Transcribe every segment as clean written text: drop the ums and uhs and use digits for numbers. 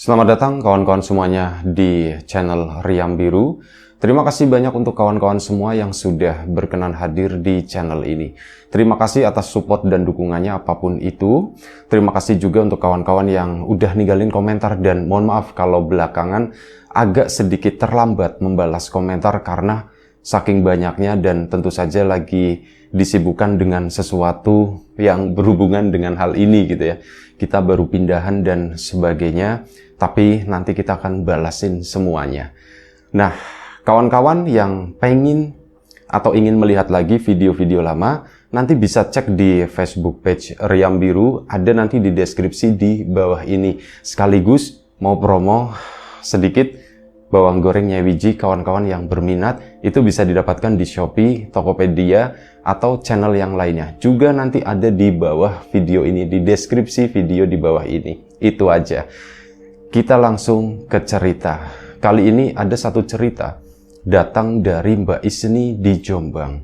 Selamat datang kawan-kawan semuanya di channel Riam Biru. Terima kasih banyak untuk kawan-kawan semua yang sudah berkenan hadir di channel ini. Terima kasih atas support dan dukungannya apapun itu. Terima kasih juga untuk kawan-kawan yang udah ninggalin komentar, dan mohon maaf kalau belakangan agak sedikit terlambat membalas komentar karena saking banyaknya dan tentu saja lagi disibukkan dengan sesuatu yang berhubungan dengan hal ini gitu ya. Kita baru pindahan dan sebagainya, tapi nanti kita akan balasin semuanya. Nah, kawan-kawan yang pengen atau ingin melihat lagi video-video lama, nanti bisa cek di Facebook page Riam Biru, ada nanti di deskripsi di bawah ini. Sekaligus mau promo sedikit, bawang goreng Nyewiji, kawan-kawan yang berminat, itu bisa didapatkan di Shopee, Tokopedia, atau channel yang lainnya. Juga nanti ada di bawah video ini, di deskripsi video di bawah ini. Itu aja. Kita langsung ke cerita. Kali ini ada satu cerita datang dari Mbak Isni di Jombang.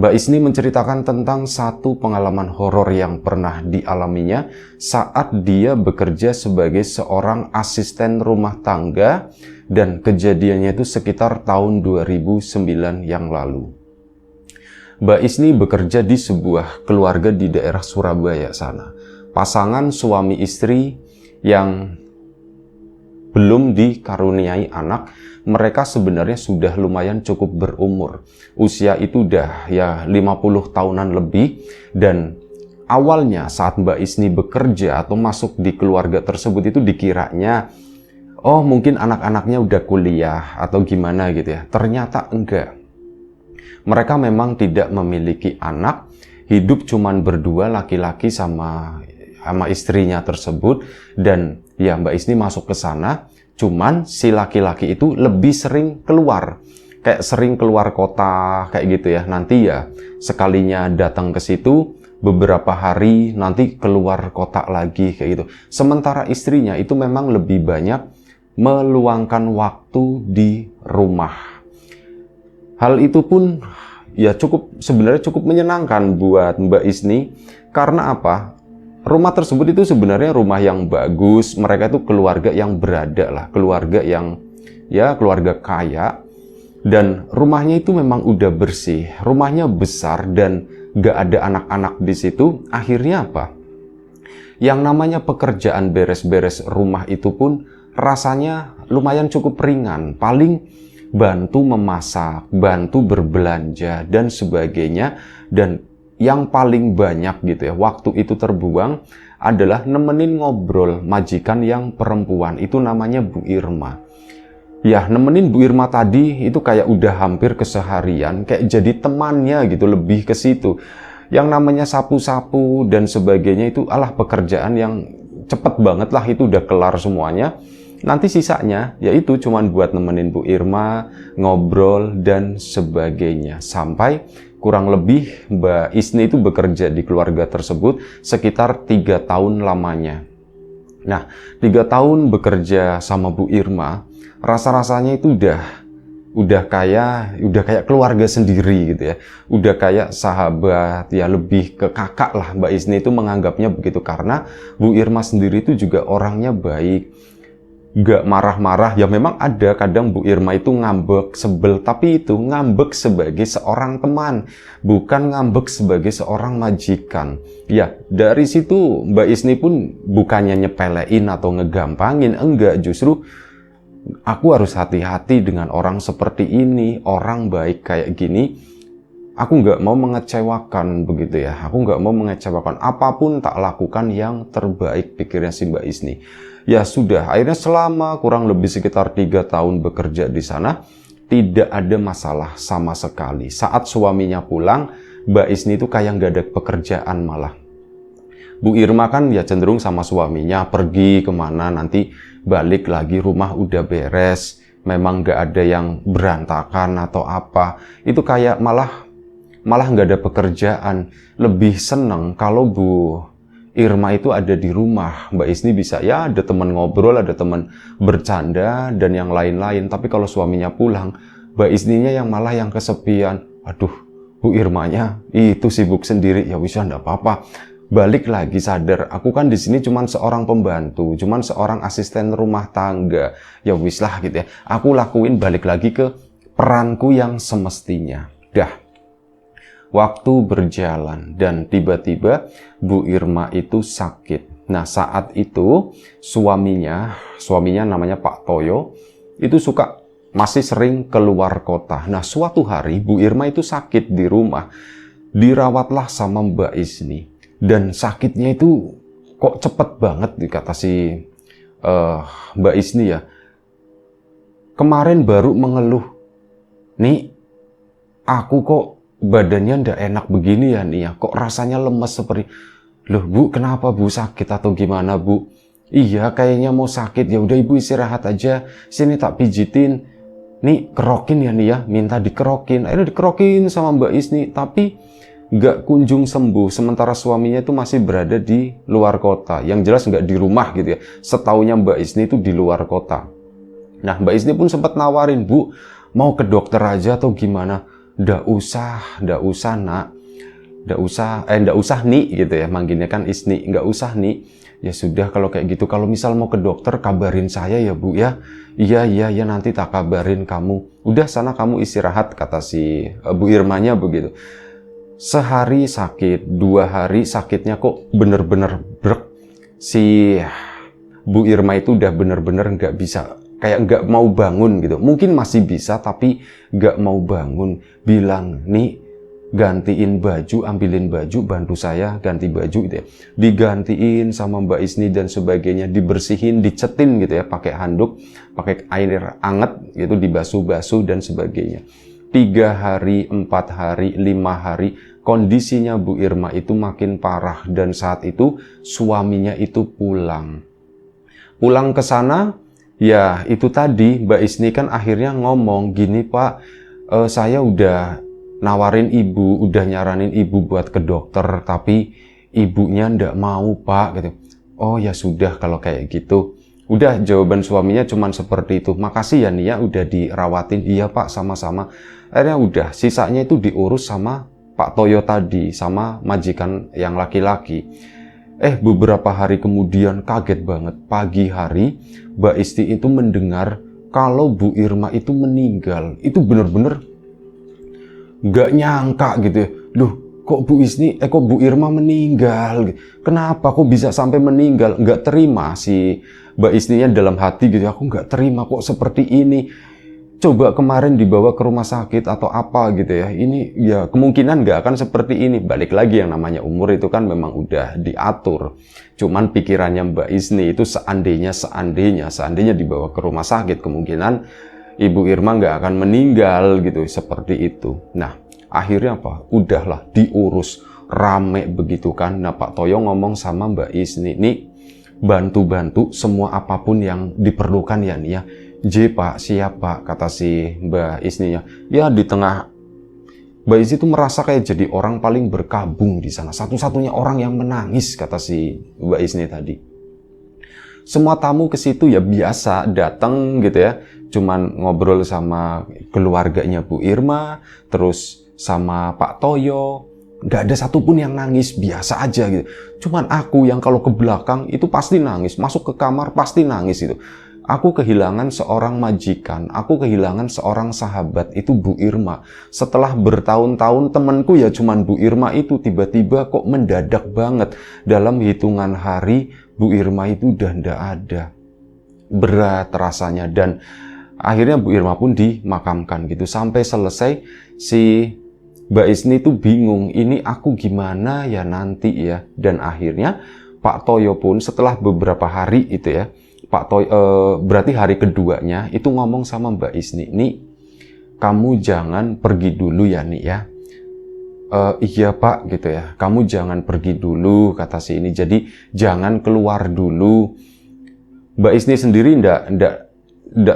Mbak Isni menceritakan tentang satu pengalaman horor yang pernah dialaminya saat dia bekerja sebagai seorang asisten rumah tangga, dan kejadiannya itu sekitar tahun 2009 yang lalu. Mbak Isni bekerja di sebuah keluarga di daerah Surabaya sana. Pasangan suami istri yang belum dikaruniai anak. Mereka sebenarnya sudah lumayan cukup berumur. Usia itu udah ya 50 tahunan lebih. Dan awalnya saat Mbak Isni bekerja atau masuk di keluarga tersebut itu dikiranya, oh mungkin anak-anaknya udah kuliah atau gimana gitu ya. Ternyata enggak. Mereka memang tidak memiliki anak, hidup cuman berdua, laki-laki sama istrinya tersebut. Dan ya Mbak Isni masuk ke sana, cuman si laki-laki itu lebih sering keluar. Kayak sering keluar kota, kayak gitu ya. Nanti ya sekalinya datang ke situ, beberapa hari nanti keluar kota lagi, kayak gitu. Sementara istrinya itu memang lebih banyak meluangkan waktu di rumah. Hal itu pun ya sebenarnya cukup menyenangkan buat Mbak Isni. Karena apa? Rumah tersebut itu sebenarnya rumah yang bagus. Mereka itu keluarga yang berada lah, keluarga yang ya keluarga kaya. Dan rumahnya itu memang udah bersih, rumahnya besar dan gak ada anak-anak di situ. Akhirnya apa? Yang namanya pekerjaan beres-beres rumah itu pun rasanya lumayan cukup ringan. Paling bantu memasak, bantu berbelanja, dan sebagainya. Dan yang paling banyak gitu ya, waktu itu terbuang adalah nemenin ngobrol majikan yang perempuan, itu namanya Bu Irma. Ya, nemenin Bu Irma tadi itu kayak udah hampir keseharian, kayak jadi temannya gitu, lebih ke situ. Yang namanya sapu-sapu dan sebagainya itu pekerjaan yang cepet banget lah, itu udah kelar semuanya. Nanti sisanya yaitu cuman buat nemenin Bu Irma, ngobrol dan sebagainya. Sampai kurang lebih Mbak Isni itu bekerja di keluarga tersebut sekitar 3 tahun lamanya. Nah, 3 tahun bekerja sama Bu Irma, rasa-rasanya itu udah kayak keluarga sendiri gitu ya. Udah kayak sahabat, ya lebih ke kakak lah. Mbak Isni itu menganggapnya begitu karena Bu Irma sendiri itu juga orangnya baik. Gak marah-marah, ya memang ada kadang Bu Irma itu ngambek, sebel, tapi itu ngambek sebagai seorang teman, bukan ngambek sebagai seorang majikan. Ya, dari situ Mbak Isni pun bukannya nyepelein atau ngegampangin, enggak, justru aku harus hati-hati dengan orang seperti ini, orang baik kayak gini. Aku nggak mau mengecewakan begitu ya, aku nggak mau mengecewakan, apapun tak lakukan yang terbaik, pikirnya si Mbak Isni. Ya sudah, akhirnya selama kurang lebih sekitar 3 tahun bekerja di sana, tidak ada masalah sama sekali. Saat suaminya pulang, Mbak Isni itu kayak nggak ada pekerjaan malah. Bu Irma kan ya cenderung sama suaminya, pergi kemana, nanti balik lagi rumah udah beres, memang nggak ada yang berantakan atau apa. Itu kayak malah nggak ada pekerjaan. Lebih seneng kalau Bu Irma itu ada di rumah. Mbak Isni bisa ya ada teman ngobrol, ada teman bercanda dan yang lain-lain. Tapi kalau suaminya pulang, Mbak Isninya yang malah yang kesepian. Aduh, Bu Irmanya itu sibuk sendiri. Ya wis, enggak apa-apa. balik lagi sadar, aku kan di sini cuman seorang pembantu, cuman seorang asisten rumah tangga. Ya wis lah gitu ya. Aku lakuin balik lagi ke peranku yang semestinya. Dah. Waktu berjalan dan tiba-tiba Bu Irma itu sakit. Nah, saat itu suaminya namanya Pak Toyo, itu masih sering keluar kota. Nah, suatu hari Bu Irma itu sakit di rumah. Dirawatlah sama Mbak Isni. Dan sakitnya itu kok cepet banget, kata si Mbak Isni ya. Kemarin baru mengeluh, nih aku kok badannya ndak enak begini ya nih ya, kok rasanya lemes seperti, loh Bu, kenapa Bu, sakit atau gimana Bu? Iya, kayaknya mau sakit, ya udah Ibu istirahat aja, sini tak pijitin, nih kerokin ya nih ya, minta dikerokin. Akhirnya dikerokin sama Mbak Isni, tapi nggak kunjung sembuh, sementara suaminya itu masih berada di luar kota, yang jelas nggak di rumah gitu ya. Setaunya Mbak Isni itu di luar kota. Nah, Mbak Isni pun sempat nawarin, Bu, mau ke dokter aja atau gimana? Nggak usah nak, nggak usah nih gitu ya, manggilnya kan Isni, nggak usah nih. Ya sudah kalau kayak gitu, kalau misal mau ke dokter kabarin saya ya Bu ya. Iya nanti tak kabarin kamu. Udah sana kamu istirahat, kata si Bu Irmanya begitu. Sehari sakit, 2 hari sakitnya kok bener-bener brek. Si Bu Irma itu udah bener-bener nggak bisa, kayak nggak mau bangun gitu. Mungkin masih bisa, tapi nggak mau bangun. Bilang, nih gantiin baju, ambilin baju, bantu saya ganti baju gitu ya. Digantiin sama Mbak Isni dan sebagainya, dibersihin, dicetin gitu ya, pakai handuk, pakai air anget gitu, dibasuh-basuh dan sebagainya. 3 hari, 4 hari, 5 hari, kondisinya Bu Irma itu makin parah, dan saat itu suaminya itu pulang ke sana. Ya itu tadi Mbak Isni kan akhirnya ngomong gini, Pak, saya udah nawarin ibu, udah nyaranin ibu buat ke dokter, tapi ibunya ndak mau Pak gitu. Oh ya sudah kalau kayak gitu. Udah, jawaban suaminya cuman seperti itu. Makasih ya Nia udah dirawatin. Iya Pak, sama-sama. Akhirnya udah, sisanya itu diurus sama Pak Toyo tadi, sama majikan yang laki-laki. Beberapa hari kemudian kaget banget. Pagi hari Mbak Isti itu mendengar kalau Bu Irma itu meninggal. Itu bener-bener gak nyangka gitu ya. Loh, kok Bu Irma meninggal? Kenapa kok bisa sampai meninggal? Gak terima si Mbak Istinya dalam hati gitu. Aku gak terima kok seperti ini. Coba kemarin dibawa ke rumah sakit atau apa gitu ya. Ini ya kemungkinan nggak akan seperti ini. Balik lagi, yang namanya umur itu kan memang udah diatur. Cuman pikirannya Mbak Isni itu seandainya dibawa ke rumah sakit, kemungkinan Ibu Irma nggak akan meninggal gitu, seperti itu. Nah, akhirnya apa? Udahlah, diurus. Rame begitu kan. Nah, Pak Toyo ngomong sama Mbak Isni, nih bantu-bantu semua apapun yang diperlukan ya nih ya. J Pak, siap Pak, kata si Mbak Isninya. Ya di tengah, Mbak Isni itu merasa kayak jadi orang paling berkabung di sana. Satu-satunya orang yang menangis, kata si Mbak Isni tadi. Semua tamu ke situ ya biasa datang gitu ya. Cuman ngobrol sama keluarganya Bu Irma, terus sama Pak Toyo. Nggak ada satupun yang nangis, biasa aja gitu. Cuman aku yang kalau ke belakang itu pasti nangis, masuk ke kamar pasti nangis itu. Aku kehilangan seorang majikan, aku kehilangan seorang sahabat, itu Bu Irma. Setelah bertahun-tahun temanku ya cuman Bu Irma itu, tiba-tiba kok mendadak banget. Dalam hitungan hari Bu Irma itu udah ndak ada. Berat rasanya, dan akhirnya Bu Irma pun dimakamkan gitu. Sampai selesai si Mbak Isni itu bingung, ini aku gimana ya nanti ya. Dan akhirnya Pak Toyo pun setelah beberapa hari itu ya, Pak Toyo, berarti hari keduanya itu ngomong sama Mbak Isni, nih kamu jangan pergi dulu ya nih ya. Iya Pak gitu ya, kamu jangan pergi dulu, kata si ini, jadi jangan keluar dulu. Mbak Isni sendiri ndak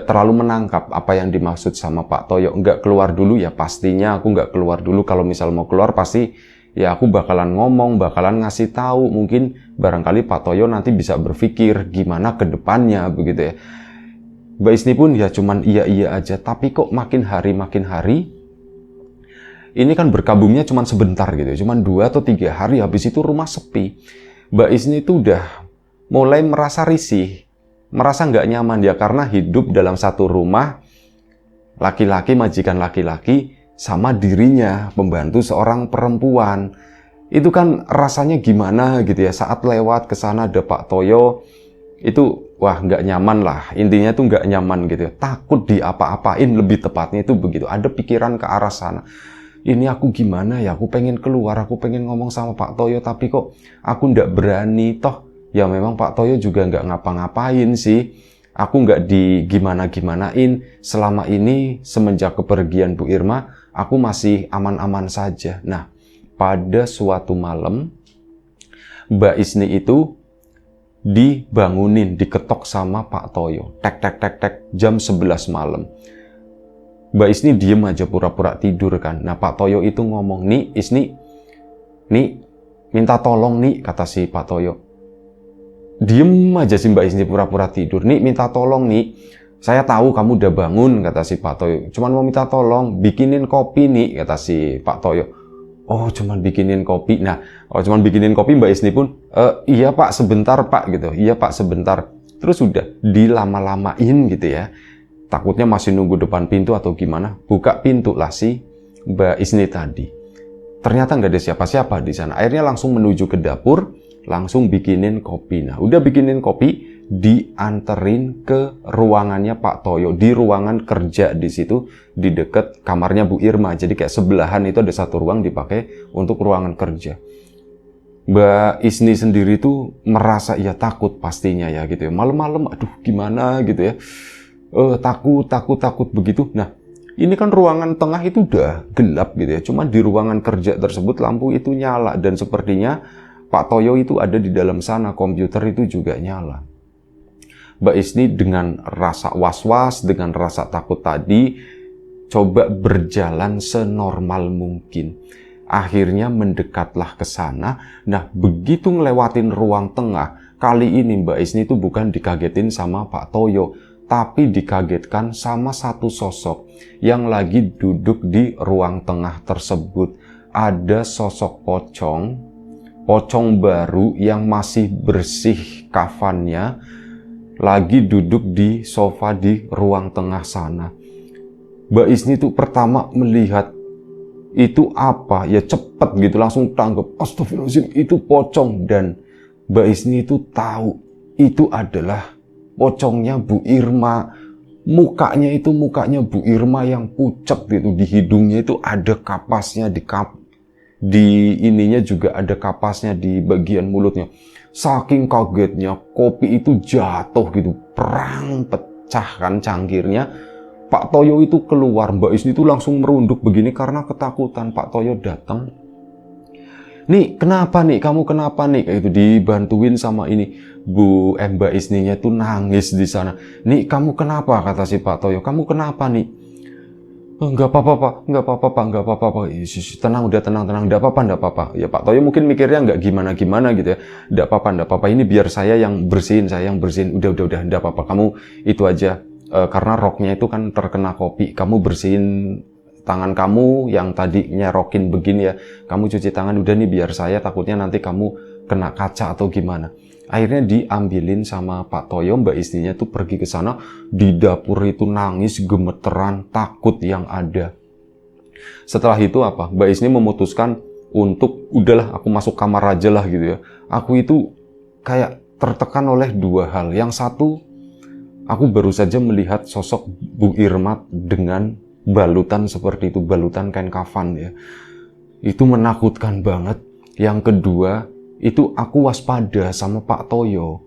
terlalu menangkap apa yang dimaksud sama Pak Toyo. Nggak keluar dulu ya, pastinya aku nggak keluar dulu. Kalau misal mau keluar pasti ya aku bakalan ngomong, bakalan ngasih tahu. Mungkin barangkali Pak Toyo nanti bisa berpikir gimana ke depannya begitu ya. Mbak Isni pun ya cuman iya aja. Tapi kok makin hari ini kan berkabungnya cuma sebentar gitu, cuma 2 atau 3 hari, habis itu rumah sepi. Mbak Isni itu udah mulai merasa risih, merasa nggak nyaman ya, karena hidup dalam satu rumah, laki-laki, majikan laki-laki, sama dirinya, pembantu seorang perempuan. Itu kan rasanya gimana gitu ya, saat lewat ke sana ada Pak Toyo, itu wah nggak nyaman lah, intinya tuh nggak nyaman gitu ya, takut diapa-apain, lebih tepatnya itu begitu, ada pikiran ke arah sana. Ini aku gimana ya, aku pengen keluar, aku pengen ngomong sama Pak Toyo, tapi kok aku nggak berani, toh ya memang Pak Toyo juga nggak ngapa-ngapain sih, aku nggak digimana-gimanain, selama ini semenjak kepergian Bu Irma, aku masih aman-aman saja. Nah, pada suatu malam, Mbak Isni itu dibangunin, diketok sama Pak Toyo. Tek, tek, tek, tek, jam 11 malam. Mbak Isni diem aja pura-pura tidur kan. Nah, Pak Toyo itu ngomong, "Nih, Isni, nih, minta tolong nih," kata si Pak Toyo. Diem aja si Mbak Isni pura-pura tidur. "Nih, minta tolong nih. Saya tahu kamu udah bangun," kata si Pak Toyo. "Cuman mau minta tolong, bikinin kopi nih," kata si Pak Toyo. "Oh, cuman bikinin kopi." Nah, cuman bikinin kopi, Mbak Isni pun, "Iya Pak, sebentar Pak," gitu. "Iya Pak, sebentar." Terus udah dilama-lamain gitu ya. Takutnya masih nunggu depan pintu atau gimana. Buka pintu lah si Mbak Isni tadi. Ternyata nggak ada siapa-siapa di sana. Akhirnya langsung menuju ke dapur, langsung bikinin kopi. Nah, udah bikinin kopi, dianterin ke ruangannya Pak Toyo, di ruangan kerja di situ, di dekat kamarnya Bu Irma. Jadi kayak sebelahan itu ada satu ruang dipakai untuk ruangan kerja. Mbak Isni sendiri tuh merasa ya takut pastinya ya gitu ya. Malam-malam, aduh gimana gitu ya. Takut begitu. Nah, ini kan ruangan tengah itu udah gelap gitu ya. Cuma di ruangan kerja tersebut lampu itu nyala dan sepertinya Pak Toyo itu ada di dalam sana, komputer itu juga nyala. Mbak Isni dengan rasa was-was, dengan rasa takut tadi, coba berjalan senormal mungkin. Akhirnya mendekatlah ke sana. Nah, begitu ngelewatin ruang tengah, kali ini Mbak Isni itu bukan dikagetin sama Pak Toyo, tapi dikagetkan sama satu sosok yang lagi duduk di ruang tengah tersebut. Ada sosok pocong baru yang masih bersih kafannya, lagi duduk di sofa di ruang tengah sana. Mbak Isni tuh pertama melihat itu apa, ya cepet gitu langsung tanggap, astagfirullahaladzim, itu pocong. Dan Mbak Isni itu tahu itu adalah pocongnya Bu Irma. Mukanya itu mukanya Bu Irma yang pucat gitu, di hidungnya itu ada kapasnya, di ininya juga ada kapasnya di bagian mulutnya. Saking kagetnya, kopi itu jatuh gitu, perang pecah kan cangkirnya. Pak Toyo itu keluar, Mbak Isni itu langsung merunduk begini karena ketakutan. Pak Toyo datang, "Nih, kenapa nih? Kamu kenapa nih?" Kayak gitu, dibantuin sama ini. Mbak Isninya tuh nangis di sana. "Nih, kamu kenapa?" kata si Pak Toyo. "Kamu kenapa nih?" Enggak apa-apa Pak, enggak apa-apa Pak, enggak apa-apa Pak. Tenang, udah tenang, enggak apa-apa. Ya Pak Toyo mungkin mikirnya enggak gimana-gimana gitu ya. Enggak apa-apa, ini biar saya yang bersihin. Udah, enggak apa-apa. Kamu itu aja, karena roknya itu kan terkena kopi. Kamu bersihin tangan kamu yang tadi nyerokin begini ya. Kamu cuci tangan, udah nih biar saya, takutnya nanti kamu kena kaca atau gimana. Akhirnya diambilin sama Pak Toyo, Mbak Isninya tuh pergi ke sana, di dapur itu nangis, gemeteran, takut yang ada. Setelah itu apa? Mbak Isni memutuskan untuk, udahlah aku masuk kamar aja lah gitu ya. Aku itu kayak tertekan oleh dua hal. Yang satu, aku baru saja melihat sosok Bu Irma dengan balutan seperti itu, balutan kain kafan ya. Itu menakutkan banget. Yang kedua, itu aku waspada sama Pak Toyo.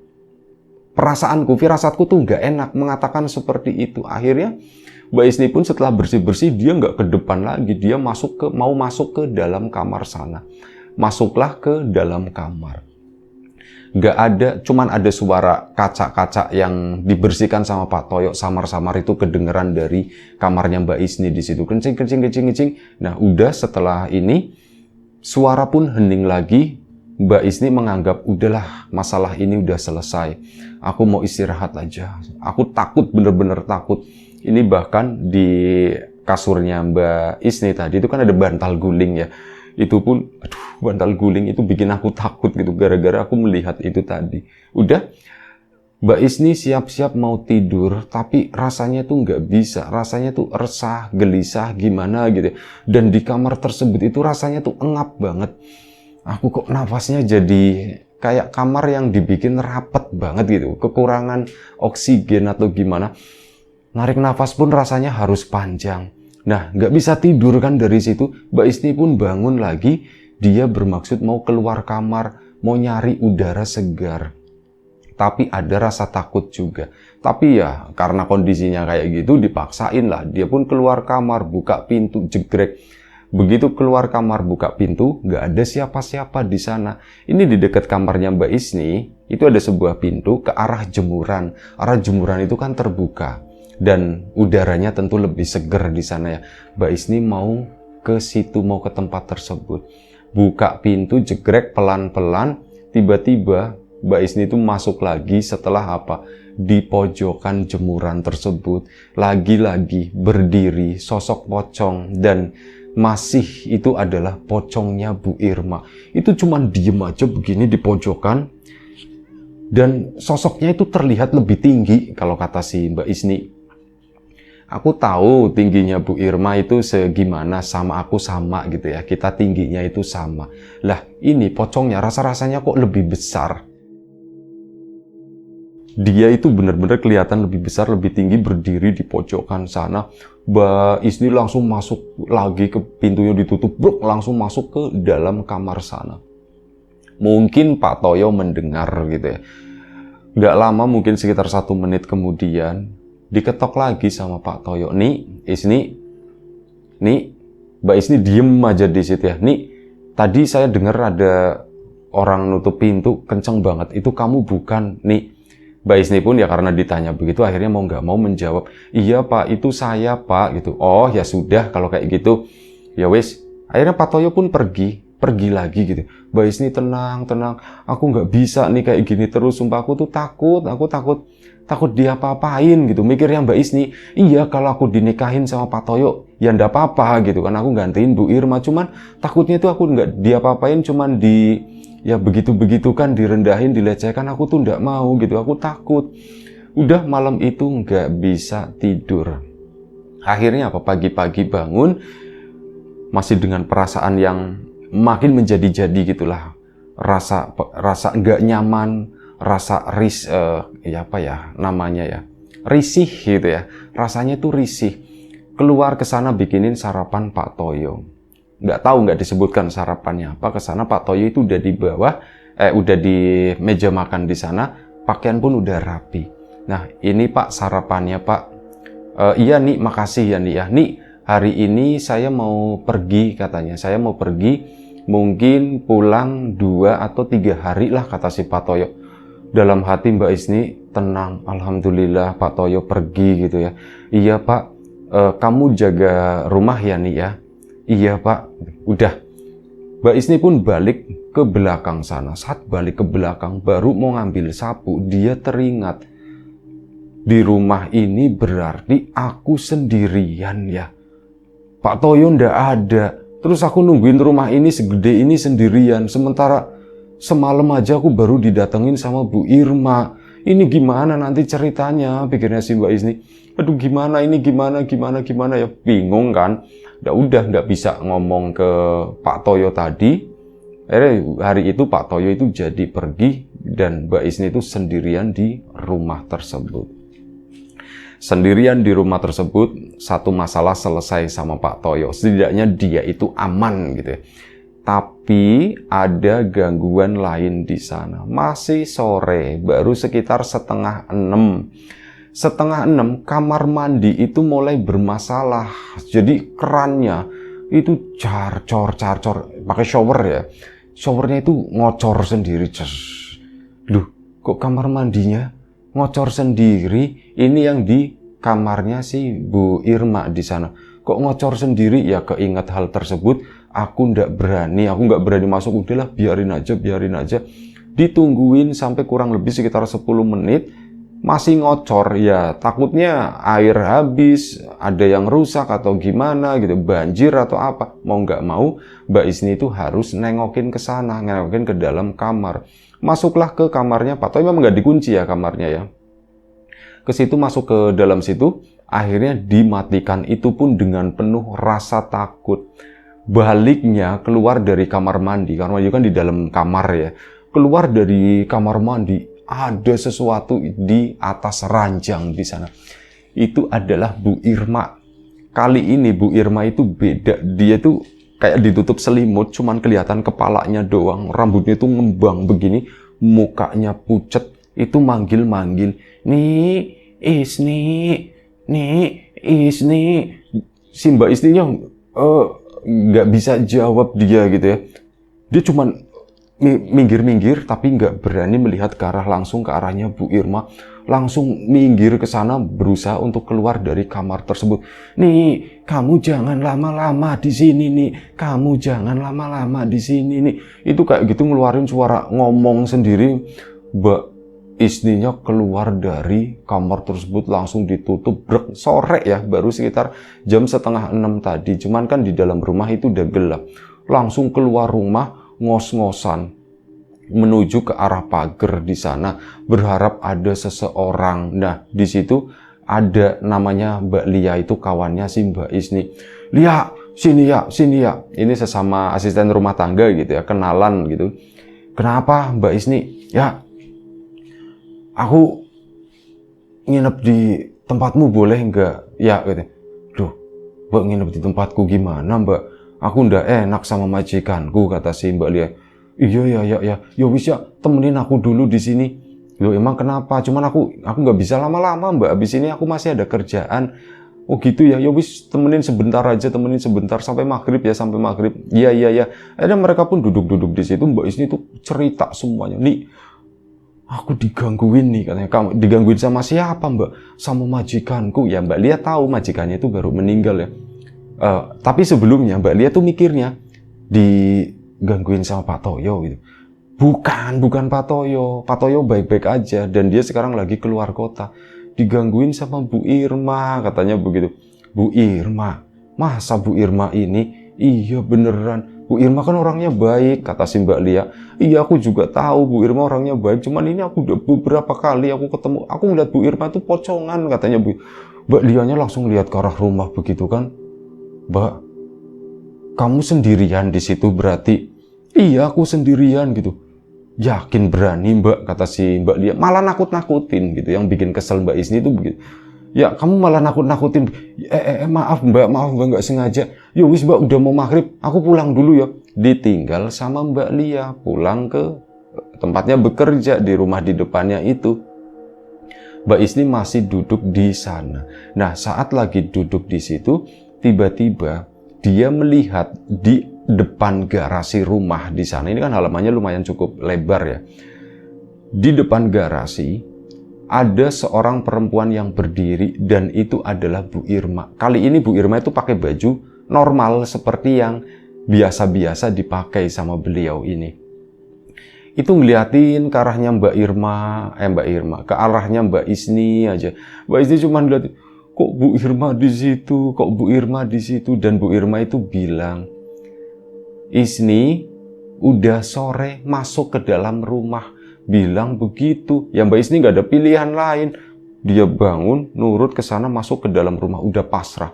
Perasaanku, firasatku tuh nggak enak mengatakan seperti itu. Akhirnya Mbak Isni pun setelah bersih-bersih, dia nggak ke depan lagi. Dia mau masuk ke dalam kamar sana. Masuklah ke dalam kamar. Nggak ada, cuman ada suara kaca-kaca yang dibersihkan sama Pak Toyo. Samar-samar itu kedengeran dari kamarnya Mbak Isni di situ. Kencing. Nah, udah setelah ini, suara pun hening lagi. Mbak Isni menganggap, udahlah, masalah ini udah selesai. Aku mau istirahat aja. Aku takut, bener-bener takut. Ini bahkan di kasurnya Mbak Isni tadi itu kan ada bantal guling ya. Itu pun, aduh, bantal guling itu bikin aku takut gitu, gara-gara aku melihat itu tadi. Udah, Mbak Isni siap-siap mau tidur, tapi rasanya tuh nggak bisa. Rasanya tuh resah, gelisah, gimana gitu. Dan di kamar tersebut itu rasanya tuh engap banget. Aku kok nafasnya jadi kayak kamar yang dibikin rapet banget gitu. Kekurangan oksigen atau gimana. Narik nafas pun rasanya harus panjang. Nah, nggak bisa tidur kan dari situ. Mbak Isni pun bangun lagi. Dia bermaksud mau keluar kamar, mau nyari udara segar. Tapi ada rasa takut juga. Tapi ya, karena kondisinya kayak gitu, dipaksain lah. Dia pun keluar kamar, buka pintu, jegrek. Begitu keluar kamar, buka pintu, nggak ada siapa-siapa di sana. Ini di dekat kamarnya Mbak Isni, itu ada sebuah pintu ke arah jemuran. Arah jemuran itu kan terbuka. Dan udaranya tentu lebih seger di sana ya. Mbak Isni mau ke situ, mau ke tempat tersebut. Buka pintu, jegrek pelan-pelan, tiba-tiba Mbak Isni itu masuk lagi setelah apa? Di pojokan jemuran tersebut. Lagi-lagi berdiri sosok pocong dan masih itu adalah pocongnya Bu Irma. Itu cuman diem aja begini di pojokan. Dan sosoknya itu terlihat lebih tinggi kalau kata si Mbak Isni. Aku tahu tingginya Bu Irma itu segimana, sama aku sama gitu ya. Kita tingginya itu sama. Lah ini pocongnya rasa-rasanya kok lebih besar. Dia itu benar-benar kelihatan lebih besar, lebih tinggi, berdiri di pojokan sana. Mbak Isni langsung masuk lagi ke pintunya ditutup, bruk, langsung masuk ke dalam kamar sana. Mungkin Pak Toyo mendengar gitu ya. Nggak lama, mungkin sekitar 1 menit kemudian, diketok lagi sama Pak Toyo. Nih, Isni, nih, Mbak Isni diem aja di situ ya. Nih, tadi saya dengar ada orang nutup pintu, kenceng banget. Itu kamu bukan, nih. Mbak Isni pun ya karena ditanya begitu akhirnya mau nggak mau menjawab, iya Pak, itu saya Pak gitu. Oh ya sudah kalau kayak gitu, ya wis. Akhirnya Pak Toyo pun pergi lagi gitu. Mbak Isni tenang, aku nggak bisa nih kayak gini terus. Sumpah aku tuh aku takut dia apa-apain gitu. Mikirnya Mbak Isni, iya kalau aku dinikahin sama Pak Toyo ya ndak apa-apa gitu kan, aku gantiin Bu Irma. Cuman takutnya tuh aku nggak dia apa-apain, cuman ya begitu-begitu kan, direndahin, dilecehkan, aku tuh nggak mau gitu, aku takut. Udah malam itu nggak bisa tidur. Akhirnya apa, pagi-pagi bangun, masih dengan perasaan yang makin menjadi-jadi gitulah. Rasa nggak nyaman, rasa risih gitu ya. Rasanya tuh risih. Keluar ke sana bikinin sarapan Pak Toyo. Nggak disebutkan sarapannya apa. Kesana Pak Toyo itu udah di bawah, udah di meja makan di sana, pakaian pun udah rapi. Nah ini Pak sarapannya Pak. Iya nih, makasih ya nih ya. Nih hari ini saya mau pergi katanya. Saya mau pergi, mungkin pulang 2 atau 3 hari lah kata si Pak Toyo. Dalam hati Mbak Isni tenang, alhamdulillah Pak Toyo pergi gitu ya. Iya Pak, kamu jaga rumah ya nih ya. Iya Pak, udah. Mbak Isni pun balik ke belakang sana. Saat balik ke belakang, baru mau ngambil sapu, dia teringat. Di rumah ini berarti aku sendirian ya. Pak Toyo ndak ada. Terus aku nungguin rumah ini segede ini sendirian. Sementara semalam aja aku baru didatengin sama Bu Irma. Ini gimana nanti ceritanya, pikirnya si Mbak Isni. Aduh gimana ini, gimana ya. Bingung kan. Udah nggak bisa ngomong ke Pak Toyo tadi. Hari itu Pak Toyo itu jadi pergi dan Mbak Isni itu sendirian di rumah tersebut. Sendirian di rumah tersebut, satu masalah selesai sama Pak Toyo. Setidaknya dia itu aman gitu ya. Tapi ada gangguan lain di sana. Masih sore, baru sekitar 5:30. 5:30 kamar mandi itu mulai bermasalah. Jadi kerannya itu cor pakai shower ya. Showernya itu ngocor sendiri. Duh, kok kamar mandinya ngocor sendiri? Ini yang di kamarnya si Bu Irma di sana. Kok ngocor sendiri? Ya keingat hal tersebut, aku nggak berani masuk. Udahlah biarin aja. Ditungguin sampai kurang lebih sekitar 10 menit. masih ngocor, ya takutnya air habis, ada yang rusak atau gimana gitu, banjir atau apa. Mau nggak mau, Mbak Isni itu harus nengokin ke sana, nengokin ke dalam kamar. Masuklah ke kamarnya Pak Toyo, memang nggak dikunci ya kamarnya ya. Ke situ, masuk ke dalam situ, akhirnya dimatikan, itu pun dengan penuh rasa takut. Baliknya keluar dari kamar mandi, karena kan di dalam kamar ya. Keluar dari kamar mandi, ada sesuatu di atas ranjang di sana. Itu adalah Bu Irma. Kali ini Bu Irma itu beda. Dia tuh kayak ditutup selimut, cuman kelihatan kepalanya doang. Rambutnya itu ngembang begini, mukanya pucet. Itu manggil-manggil, "Nih, Isni, nih, Isni." Si Mbak Isninya nggak bisa jawab dia gitu ya. Dia cuman minggir-minggir, tapi nggak berani melihat ke arah, langsung ke arahnya Bu Irma. Langsung minggir ke sana, berusaha untuk keluar dari kamar tersebut. "Nih, kamu jangan lama-lama di sini nih. Kamu jangan lama-lama di sini nih." Itu kayak gitu ngeluarin suara ngomong sendiri. Mbak Isninya keluar dari kamar tersebut, langsung ditutup. Brek, sore ya, baru sekitar jam 5:30 tadi. Cuman kan di dalam rumah itu udah gelap. Langsung keluar rumah, ngos-ngosan menuju ke arah pagar di sana, berharap ada seseorang. Nah, di situ ada namanya Mbak Lia, itu kawannya si Mbak Isni. "Lia, sini ya, sini ya." Ini sesama asisten rumah tangga gitu ya, kenalan gitu. "Kenapa Mbak Isni?" "Ya, aku nginep di tempatmu boleh nggak?" "Ya," gitu. "Duh, Mbak nginep di tempatku gimana Mbak? Aku ndak enak sama majikanku," kata si Mbak Lia. "Iya ya, ya wis ya, temenin aku dulu di sini." "Loh, emang kenapa?" "Cuman aku nggak bisa lama-lama Mbak, abis ini aku masih ada kerjaan." "Oh gitu ya, ya wis temenin sebentar aja, temenin sebentar sampai maghrib ya, sampai maghrib." "Iya ya." Akhirnya mereka pun duduk-duduk di situ. Mbak Isni tuh cerita semuanya. "Nih, aku digangguin nih," katanya. "Kamu digangguin sama siapa Mbak?" "Sama majikanku." Ya Mbak Lia tahu majikannya itu baru meninggal ya. Tapi sebelumnya Mbak Lia tuh mikirnya digangguin sama Pak Toyo gitu. Bukan Pak Toyo. Pak Toyo baik-baik aja dan dia sekarang lagi keluar kota. Digangguin sama Bu Irma, katanya begitu. "Bu Irma? Masa Bu Irma ini?" "Iya beneran. Bu Irma kan orangnya baik," kata si Mbak Lia. "Iya, aku juga tahu Bu Irma orangnya baik. Cuman ini aku udah beberapa kali aku ketemu, aku ngeliat Bu Irma itu pocongan," katanya Bu. Mbak Lianya langsung lihat ke arah rumah begitu kan. "Mbak, kamu sendirian di situ berarti?" "Iya, aku sendirian," gitu. "Yakin berani Mbak?" kata si Mbak Lia. Malah nakut-nakutin gitu. Yang bikin kesel Mbak Isni itu begitu. "Ya, kamu malah nakut-nakutin." Maaf Mbak, nggak sengaja." "Ya wis Mbak, udah mau maghrib, aku pulang dulu ya." Ditinggal sama Mbak Lia, pulang ke tempatnya bekerja di rumah di depannya itu. Mbak Isni masih duduk di sana. Nah, saat lagi duduk di situ, tiba-tiba dia melihat di depan garasi rumah di sana. Ini kan halamannya lumayan cukup lebar ya. Di depan garasi ada seorang perempuan yang berdiri dan itu adalah Bu Irma. Kali ini Bu Irma itu pakai baju normal seperti yang biasa-biasa dipakai sama beliau ini. Itu ngeliatin ke arahnya Mbak Irma, ke arahnya Mbak Isni aja. Mbak Isni cuma ngeliatin, "Kok Bu Irma di situ? Kok Bu Irma di situ?" Dan Bu Irma itu bilang, "Isni, udah sore, masuk ke dalam rumah." Bilang begitu. Ya Mbak Isni nggak ada pilihan lain. Dia bangun, nurut ke sana, masuk ke dalam rumah, udah pasrah.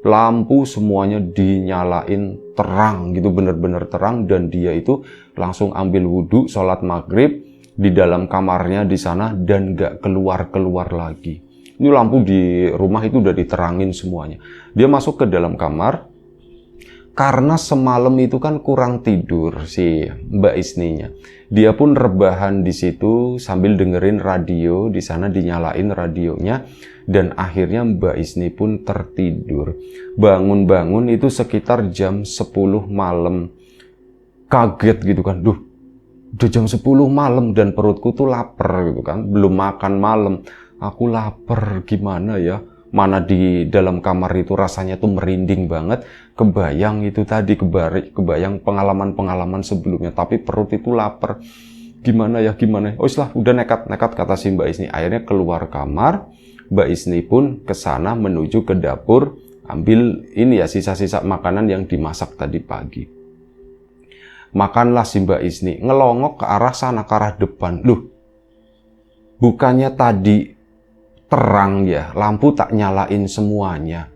Lampu semuanya dinyalain terang gitu, bener-bener terang, dan dia itu langsung ambil wudhu, sholat maghrib di dalam kamarnya di sana dan nggak keluar-keluar lagi. Ini lampu di rumah itu udah diterangin semuanya. Dia masuk ke dalam kamar. Karena semalam itu kan kurang tidur si Mbak Isninya. Dia pun rebahan di situ sambil dengerin radio, di sana dinyalain radionya, dan akhirnya Mbak Isni pun tertidur. Bangun-bangun itu sekitar jam 10 malam. Kaget gitu kan. Duh, udah jam 10 malam dan perutku tuh lapar gitu kan. Belum makan malam. Aku lapar, gimana ya? Mana di dalam kamar itu rasanya tuh merinding banget. Kebayang itu tadi, kebayang pengalaman-pengalaman sebelumnya. Tapi perut itu lapar. gimana ya. Oh lah, udah nekat kata si Mbak Isni. Akhirnya keluar kamar, Mbak Isni pun ke sana menuju ke dapur, ambil ini ya sisa-sisa makanan yang dimasak tadi pagi. Makanlah si Mbak Isni, ngelongok ke arah sana, ke arah depan. Loh, bukannya tadi terang ya, lampu tak nyalain semuanya.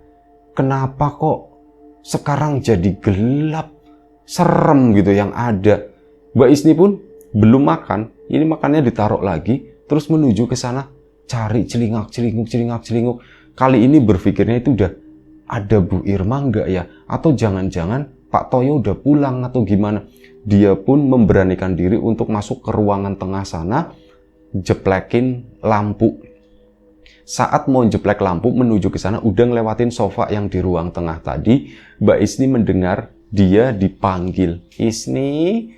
Kenapa kok sekarang jadi gelap, serem gitu yang ada. Mbak Isni pun belum makan, ini makannya ditaruh lagi, terus menuju ke sana, cari celingak-celinguk. Kali ini berpikirnya itu udah ada Bu Irma enggak ya? Atau jangan-jangan Pak Toyo udah pulang atau gimana? Dia pun memberanikan diri untuk masuk ke ruangan tengah sana, jeplekin lampu. Saat mau jeplek lampu menuju ke sana, udah ngelewatin sofa yang di ruang tengah tadi, Mbak Isni mendengar dia dipanggil. Isni,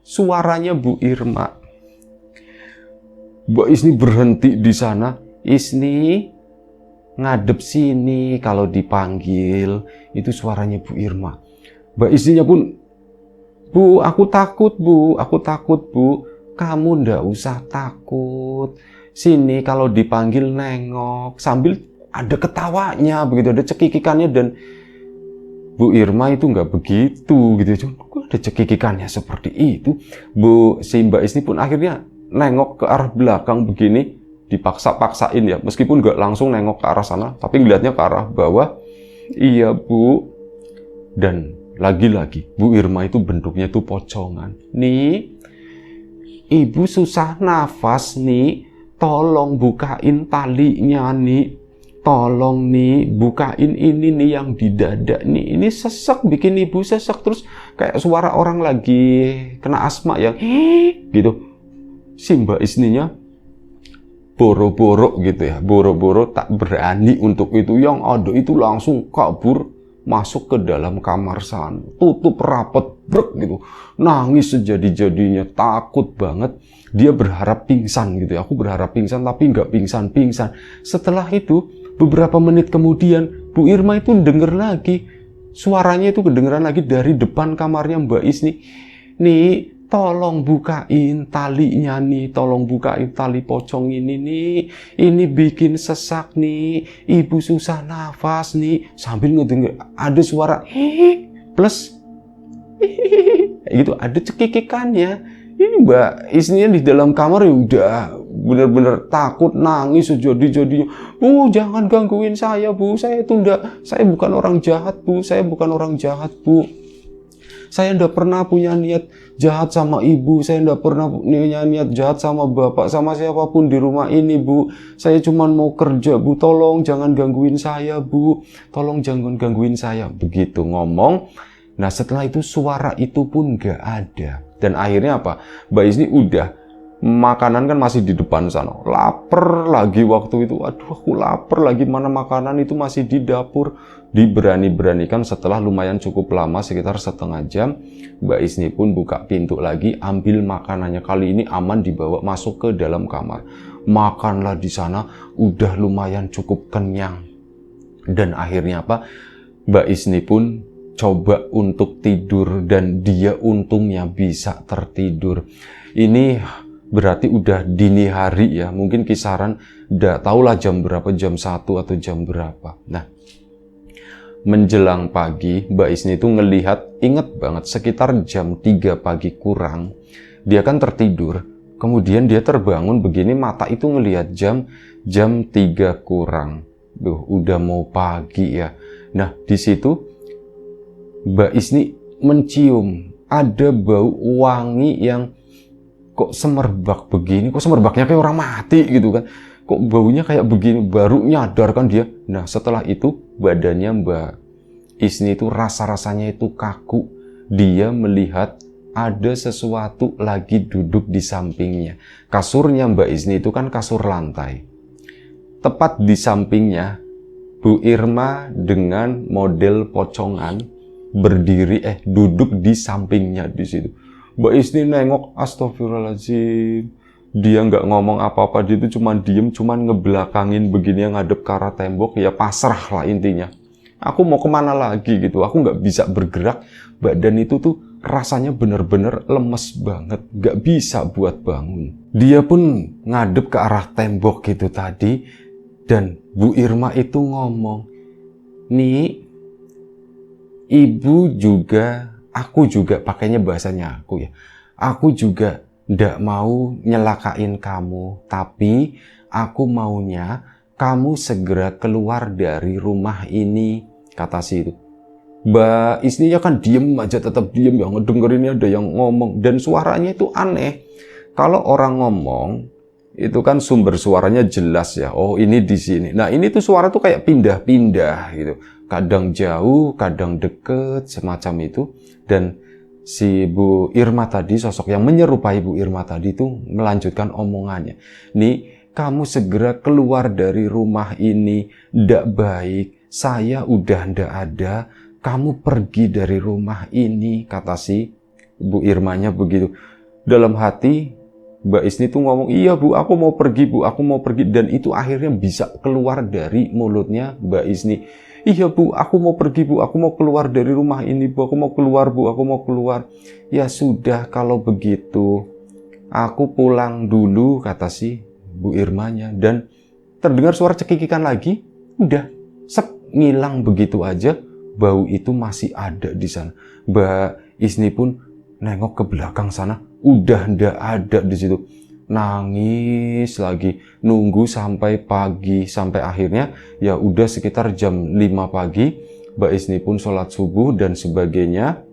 suaranya Bu Irma. Mbak Isni berhenti di sana. Isni, ngadep sini kalau dipanggil. Itu suaranya Bu Irma. Mbak Isninya pun, Bu, aku takut Bu. Kamu ndak usah takut. Sini kalau dipanggil nengok. Sambil ada ketawanya, begitu, ada cekikikannya. Dan Bu Irma itu nggak begitu gitu. Cuma kok ada cekikikannya seperti itu. Si Mbak Isni pun akhirnya nengok ke arah belakang begini, dipaksa-paksain ya, meskipun nggak langsung nengok ke arah sana, tapi ngeliatnya ke arah bawah. Iya Bu. Dan lagi-lagi Bu Irma itu bentuknya itu pocongan. Nih, Ibu susah nafas nih, tolong bukain talinya nih. Tolong nih, bukain ini nih yang di dada nih. Ini sesek, bikin Ibu sesek. Terus kayak suara orang lagi kena asma yang gitu. Si Mbak Isninya boro-boro gitu ya. Boro-boro tak berani untuk itu. Yang ada itu langsung kabur, masuk ke dalam kamar sana. Tutup rapat, brek gitu. Nangis sejadi-jadinya, takut banget. Dia berharap pingsan gitu ya. Aku berharap pingsan, tapi nggak pingsan. Setelah itu, beberapa menit kemudian, Bu Irma itu denger lagi. Suaranya itu kedengeran lagi dari depan kamarnya Mbak Isni. Nih, tolong bukain talinya nih. Tolong bukain tali pocong ini nih. Ini bikin sesak nih. Ibu susah nafas nih. Sambil ngedenger ada suara plus gitu, ada cekikikannya. Ini Mbak Isninya di dalam kamar ya udah bener-bener takut, nangis sejadi-jadinya. Bu, jangan gangguin saya Bu, saya bukan orang jahat Bu, saya ndak pernah punya niat jahat sama Ibu, saya ndak pernah punya niat jahat sama Bapak, sama siapapun di rumah ini Bu. Saya cuma mau kerja Bu, tolong jangan gangguin saya Bu, tolong jangan gangguin saya. Begitu ngomong, nah setelah itu suara itu pun gak ada. Dan akhirnya apa? Mbak Isni udah, makanan kan masih di depan sana. Lapar lagi waktu itu. Aduh, aku lapar lagi. Mana makanan itu masih di dapur. Diberani-beranikan setelah lumayan cukup lama, sekitar setengah jam. Mbak Isni pun buka pintu lagi, ambil makanannya. Kali ini aman dibawa masuk ke dalam kamar. Makanlah di sana, udah lumayan cukup kenyang. Dan akhirnya apa? Mbak Isni pun coba untuk tidur, dan dia untungnya bisa tertidur. Ini berarti udah dini hari ya, mungkin kisaran udah tahulah jam berapa, jam 1 atau jam berapa. Nah, menjelang pagi Mbak Isni itu ngelihat, inget banget sekitar jam 3 pagi kurang, dia kan tertidur, kemudian dia terbangun begini, mata itu ngelihat jam 3 kurang. Duh, udah mau pagi ya. Nah, di situ Mbak Isni mencium ada bau wangi yang kok semerbak begini, kok semerbaknya kayak orang mati gitu kan, kok baunya kayak begini, baru nyadar kan dia. Nah setelah itu badannya Mbak Isni itu rasa-rasanya itu kaku, dia melihat ada sesuatu lagi duduk di sampingnya. Kasurnya Mbak Isni itu kan kasur lantai, tepat di sampingnya Bu Irma dengan model pocongan berdiri, duduk di sampingnya di situ. Mbak Isni nengok, astagfirullahaladzim. Dia nggak ngomong apa-apa, dia itu cuma diem, cuma ngebelakangin begini, yang ngadep ke arah tembok, ya pasrah lah intinya. Aku mau kemana lagi gitu, aku nggak bisa bergerak, badan itu tuh rasanya bener-bener lemes banget, gak bisa buat bangun. Dia pun ngadep ke arah tembok gitu tadi, dan Bu Irma itu ngomong, "Nih, ibu juga, aku juga," pakainya bahasanya aku ya, "aku juga ndak mau nyelakain kamu, tapi aku maunya kamu segera keluar dari rumah ini," kata si itu. Mbak istrinya kan diem aja, tetap diem ya, ngedengerinnya ada yang ngomong, dan suaranya itu aneh. Kalau orang ngomong, itu kan sumber suaranya jelas ya, oh ini di sini. Nah ini tuh suara tuh kayak pindah-pindah gitu. Kadang jauh, kadang deket, semacam itu. Dan si Bu Irma tadi, sosok yang menyerupai Bu Irma tadi tuh melanjutkan omongannya. "Nih, kamu segera keluar dari rumah ini, ndak baik, saya udah ndak ada. Kamu pergi dari rumah ini," kata si Bu Irmanya begitu. Dalam hati, Mbak Isni tuh ngomong, "Iya Bu, aku mau pergi Bu, aku mau pergi." Dan itu akhirnya bisa keluar dari mulutnya Mbak Isni. "Iya Bu, aku mau pergi Bu, aku mau keluar dari rumah ini Bu, aku mau keluar Bu, aku mau keluar." "Ya sudah kalau begitu, aku pulang dulu," kata si Bu Irmanya. Dan terdengar suara cekikikan lagi, udah, sep, ngilang begitu aja. Bau itu masih ada di sana. Mbak Isni pun nengok ke belakang sana, udah ndak ada di situ. Nangis lagi, nunggu sampai pagi, sampai akhirnya ya udah sekitar jam 5 pagi, Mbak Isni pun sholat subuh dan sebagainya.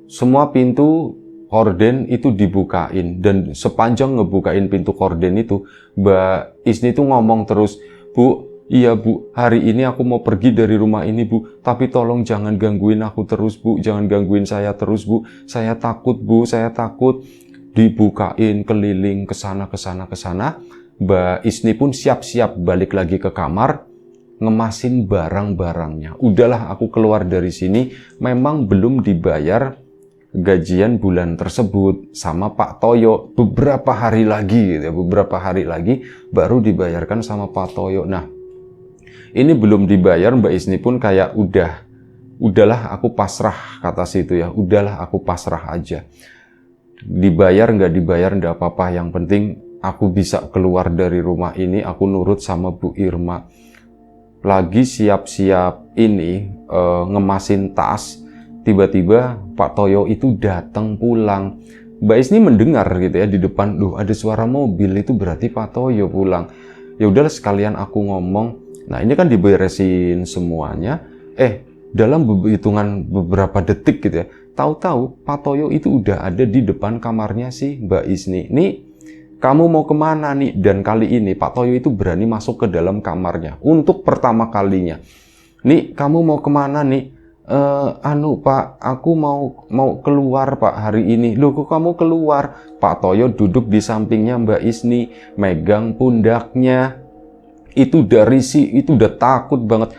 Semua pintu korden itu dibukain, dan sepanjang ngebukain pintu korden itu, Mbak Isni tuh ngomong terus, "Bu, iya Bu, hari ini aku mau pergi dari rumah ini Bu, tapi tolong jangan gangguin aku terus Bu, jangan gangguin saya terus Bu, saya takut Bu, saya takut." Dibukain keliling ke sana ke sana ke sana. Mbak Isni pun siap-siap balik lagi ke kamar, ngemasin barang-barangnya. "Udahlah, aku keluar dari sini, memang belum dibayar gajian bulan tersebut sama Pak Toyo, beberapa hari lagi gitu ya, beberapa hari lagi baru dibayarkan sama Pak Toyo." Nah, ini belum dibayar, Mbak Isni pun kayak udahlah aku pasrah, kata situ ya, "Udahlah aku pasrah aja. Dibayar nggak dibayar nggak apa-apa, yang penting aku bisa keluar dari rumah ini, aku nurut sama Bu Irma." Lagi siap-siap ini ngemasin tas, tiba-tiba Pak Toyo itu datang pulang. Mbak Isni mendengar gitu ya di depan, "Duh, ada suara mobil, itu berarti Pak Toyo pulang." Ya udahlah sekalian aku ngomong. Nah ini kan diberesin semuanya. Dalam hitungan beberapa detik gitu ya, tahu-tahu Pak Toyo itu udah ada di depan kamarnya si Mbak Isni. "Nih, kamu mau kemana nih?" Dan kali ini Pak Toyo itu berani masuk ke dalam kamarnya untuk pertama kalinya. "Nih, kamu mau kemana nih?" Pak, aku mau keluar Pak hari ini." "Loh, kok kamu keluar?" Pak Toyo duduk di sampingnya Mbak Isni, megang pundaknya. Itu udah risih, itu udah takut banget.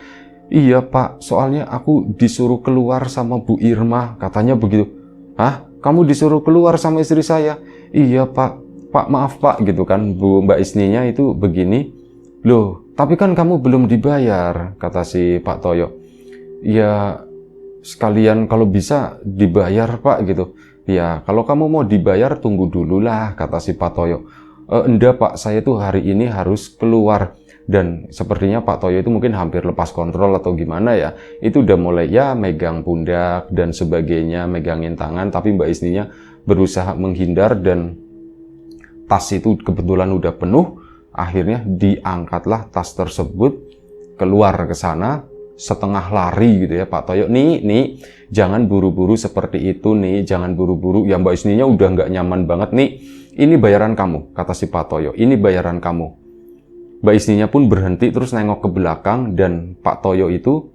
"Iya Pak, soalnya aku disuruh keluar sama Bu Irma," katanya begitu. "Hah? Kamu disuruh keluar sama istri saya?" "Iya Pak, Pak maaf Pak," gitu kan. Mbak Isninya itu begini. "Loh, tapi kan kamu belum dibayar," kata si Pak Toyo. "Ya sekalian kalau bisa dibayar Pak," gitu. "Ya kalau kamu mau dibayar tunggu dulu lah," kata si Pak Toyo. "Enggak Pak, saya tuh hari ini harus keluar." Dan sepertinya Pak Toyo itu mungkin hampir lepas kontrol atau gimana ya. Itu udah mulai ya megang pundak dan sebagainya, megangin tangan. Tapi Mbak Isninya berusaha menghindar dan tas itu kebetulan udah penuh. Akhirnya diangkatlah tas tersebut, keluar ke sana. Setengah lari gitu ya Pak Toyo. Nih, jangan buru-buru seperti itu nih, jangan buru-buru." Ya Mbak Isninya udah nggak nyaman banget. "Nih, ini bayaran kamu," kata si Pak Toyo. "Ini bayaran kamu." Mbak Isninya pun berhenti terus nengok ke belakang, dan Pak Toyo itu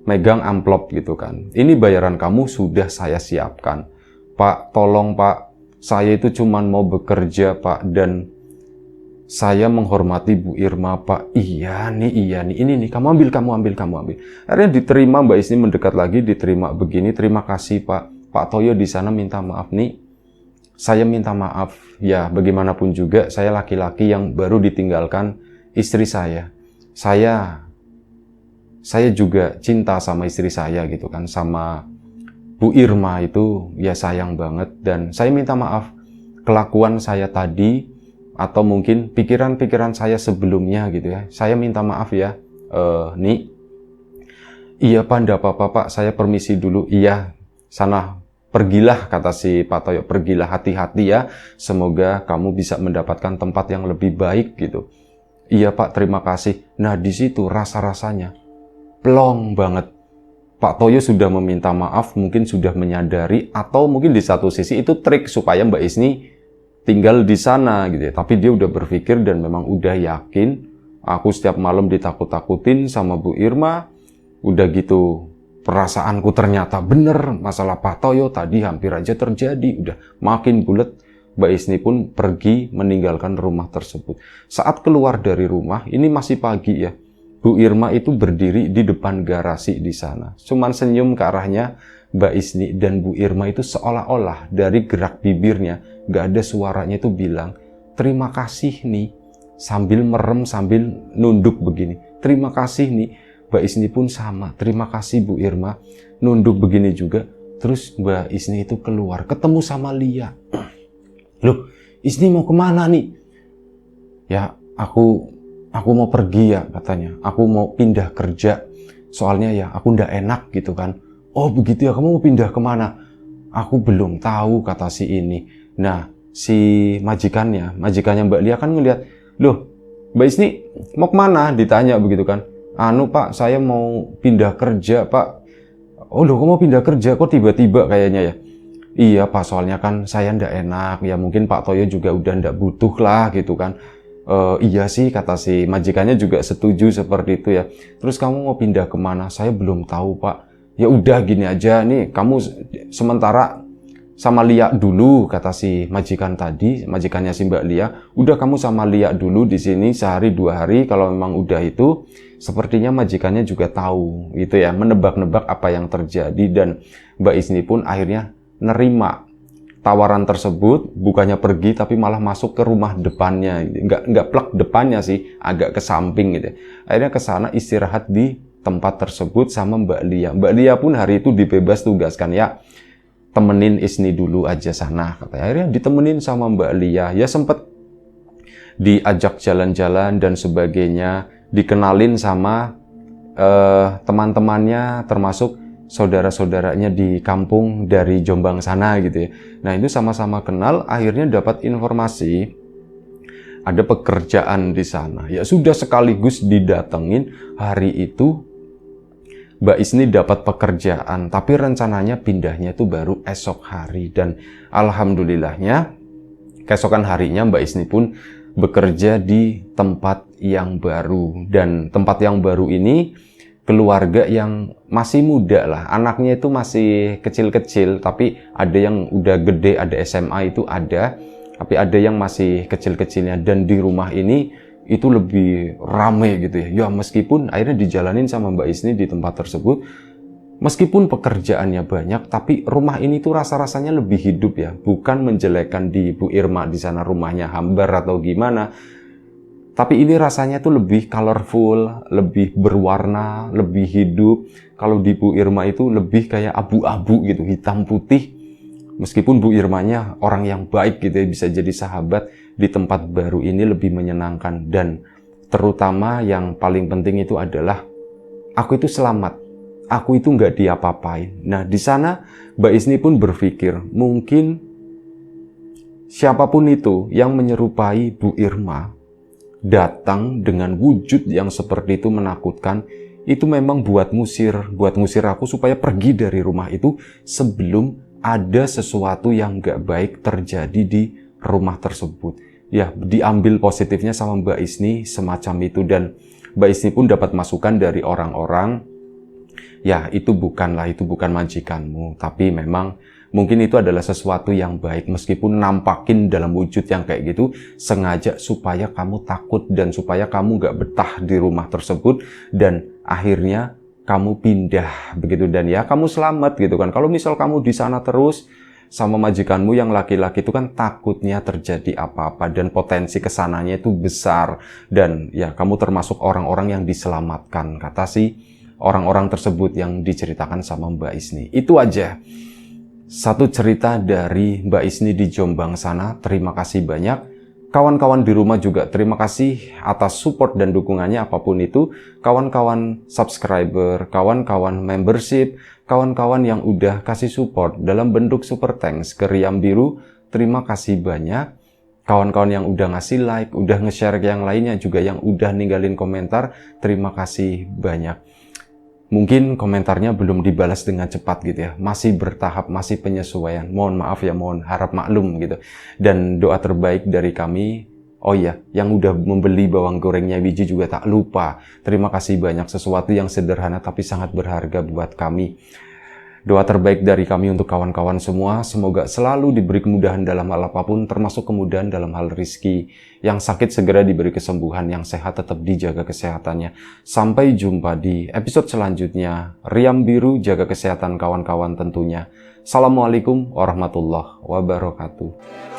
megang amplop gitu kan. "Ini bayaran kamu sudah saya siapkan. Pak, tolong Pak, saya itu cuman mau bekerja Pak, dan saya menghormati Bu Irma Pak." Iya nih, ini nih, kamu ambil. Akhirnya diterima, Mbak Isni mendekat lagi, diterima begini. "Terima kasih Pak, Pak Toyo di sana minta maaf nih. Saya minta maaf, ya bagaimanapun juga saya laki-laki yang baru ditinggalkan istri saya. Saya juga cinta sama istri saya gitu kan, sama Bu Irma itu ya sayang banget, dan saya minta maaf kelakuan saya tadi atau mungkin pikiran-pikiran saya sebelumnya gitu ya. Saya minta maaf ya, Ni. Iya Pak, enggak apa-apa Pak, saya permisi dulu. Iya, sana pergilah, kata si Pak Toyo, pergilah, hati-hati ya. Semoga kamu bisa mendapatkan tempat yang lebih baik gitu. Iya Pak, terima kasih. Nah di situ rasa-rasanya plong banget. Pak Toyo sudah meminta maaf, mungkin sudah menyadari, atau mungkin di satu sisi itu trik supaya Mbak Isni tinggal di sana gitu ya. Tapi dia udah berpikir dan memang udah yakin, aku setiap malam ditakut-takutin sama Bu Irma. Udah gitu, perasaanku ternyata bener, masalah Pak Toyo tadi hampir aja terjadi. Udah makin bulet, Mbak Isni pun pergi meninggalkan rumah tersebut. Saat keluar dari rumah, ini masih pagi ya, Bu Irma itu berdiri di depan garasi di sana. Cuman senyum ke arahnya Mbak Isni, dan Bu Irma itu seolah-olah dari gerak bibirnya, gak ada suaranya itu bilang, terima kasih nih, sambil merem, sambil nunduk begini. Terima kasih nih. Mbak Isni pun sama, terima kasih Bu Irma, nunduk begini juga. Terus Mbak Isni itu keluar, ketemu sama Lia. Loh, Isni mau kemana nih? Ya, aku mau pergi ya katanya. Aku mau pindah kerja, soalnya ya aku ndak enak gitu kan. Oh begitu ya, kamu mau pindah kemana? Aku belum tahu, kata si ini. Nah, si majikannya Mbak Lia kan ngeliat, loh Mbak Isni mau kemana? Ditanya begitu kan. Anu Pak, saya mau pindah kerja Pak. Oh loh, kok mau pindah kerja? Kok tiba-tiba kayaknya ya? Iya Pak, soalnya kan saya ndak enak. Ya mungkin Pak Toyo juga udah ndak butuh lah gitu kan. Iya sih, kata si majikannya juga setuju seperti itu ya. Terus kamu mau pindah kemana? Saya belum tahu Pak. Ya udah gini aja nih, kamu sementara sama Lia dulu, kata si majikan tadi, majikannya si Mbak Lia. Udah kamu sama Lia dulu di sini sehari 2 hari, kalau memang udah itu, sepertinya majikannya juga tahu gitu ya, menebak-nebak apa yang terjadi, dan Mbak Isni pun akhirnya nerima tawaran tersebut, bukannya pergi tapi malah masuk ke rumah depannya, nggak plek depannya sih, agak ke samping gitu. Akhirnya ke sana istirahat di tempat tersebut sama Mbak Lia. Mbak Lia pun hari itu dibebas tugaskan ya, temenin Isni dulu aja sana, katanya. Akhirnya ditemenin sama Mbak Lia, ya sempet diajak jalan-jalan dan sebagainya, dikenalin sama teman-temannya, termasuk saudara-saudaranya di kampung dari Jombang sana gitu ya. Nah itu sama-sama kenal, akhirnya dapat informasi ada pekerjaan di sana. Ya sudah sekaligus didatengin hari itu. Mbak Isni dapat pekerjaan, tapi rencananya pindahnya itu baru esok hari. Dan alhamdulillahnya keesokan harinya Mbak Isni pun bekerja di tempat yang baru. Dan tempat yang baru ini keluarga yang masih muda lah, anaknya itu masih kecil-kecil, tapi ada yang udah gede, ada SMA itu ada, tapi ada yang masih kecil-kecilnya. Dan di rumah ini itu lebih rame gitu ya. Ya meskipun akhirnya dijalanin sama Mbak Isni di tempat tersebut, meskipun pekerjaannya banyak, tapi rumah ini tuh rasa-rasanya lebih hidup ya. Bukan menjelekkan di Bu Irma di sana rumahnya hambar atau gimana, tapi ini rasanya tuh lebih colorful, lebih berwarna, lebih hidup. Kalau di Bu Irma itu lebih kayak abu-abu gitu, hitam putih. Meskipun Bu Irmanya orang yang baik gitu ya, bisa jadi sahabat, di tempat baru ini lebih menyenangkan. Dan terutama yang paling penting itu adalah aku itu selamat, aku itu nggak diapa-apain. Nah di sana Mbak Isni pun berpikir, mungkin siapapun itu yang menyerupai Bu Irma datang dengan wujud yang seperti itu menakutkan, itu memang buat ngusir aku supaya pergi dari rumah itu sebelum ada sesuatu yang gak baik terjadi di rumah tersebut. Ya, diambil positifnya sama Mbak Isni semacam itu. Dan Mbak Isni pun dapat masukan dari orang-orang, ya itu bukan majikanmu, tapi memang mungkin itu adalah sesuatu yang baik, meskipun nampakin dalam wujud yang kayak gitu, sengaja supaya kamu takut dan supaya kamu gak betah di rumah tersebut, dan akhirnya kamu pindah begitu, dan ya kamu selamat gitu kan. Kalau misal kamu di sana terus sama majikanmu yang laki-laki itu kan takutnya terjadi apa-apa, dan potensi kesananya itu besar, dan ya kamu termasuk orang-orang yang diselamatkan, kata si orang-orang tersebut yang diceritakan sama Mbak Isni. Itu aja satu cerita dari Mbak Isni di Jombang sana. Terima kasih banyak. Kawan-kawan di rumah juga terima kasih atas support dan dukungannya apapun itu. Kawan-kawan subscriber, kawan-kawan membership, kawan-kawan yang udah kasih support dalam bentuk super thanks ke Riam Biru, terima kasih banyak. Kawan-kawan yang udah ngasih like, udah nge-share ke yang lainnya juga, yang udah ninggalin komentar, terima kasih banyak. Mungkin komentarnya belum dibalas dengan cepat gitu ya, masih bertahap, masih penyesuaian. Mohon maaf ya, mohon harap maklum gitu. Dan doa terbaik dari kami, oh iya, yang udah membeli bawang gorengnya Wiji juga tak lupa. Terima kasih banyak, sesuatu yang sederhana tapi sangat berharga buat kami. Doa terbaik dari kami untuk kawan-kawan semua, semoga selalu diberi kemudahan dalam hal apapun, termasuk kemudahan dalam hal rizki. Yang sakit segera diberi kesembuhan, yang sehat tetap dijaga kesehatannya. Sampai jumpa di episode selanjutnya. Riam Biru, jaga kesehatan kawan-kawan tentunya. Assalamualaikum warahmatullahi wabarakatuh.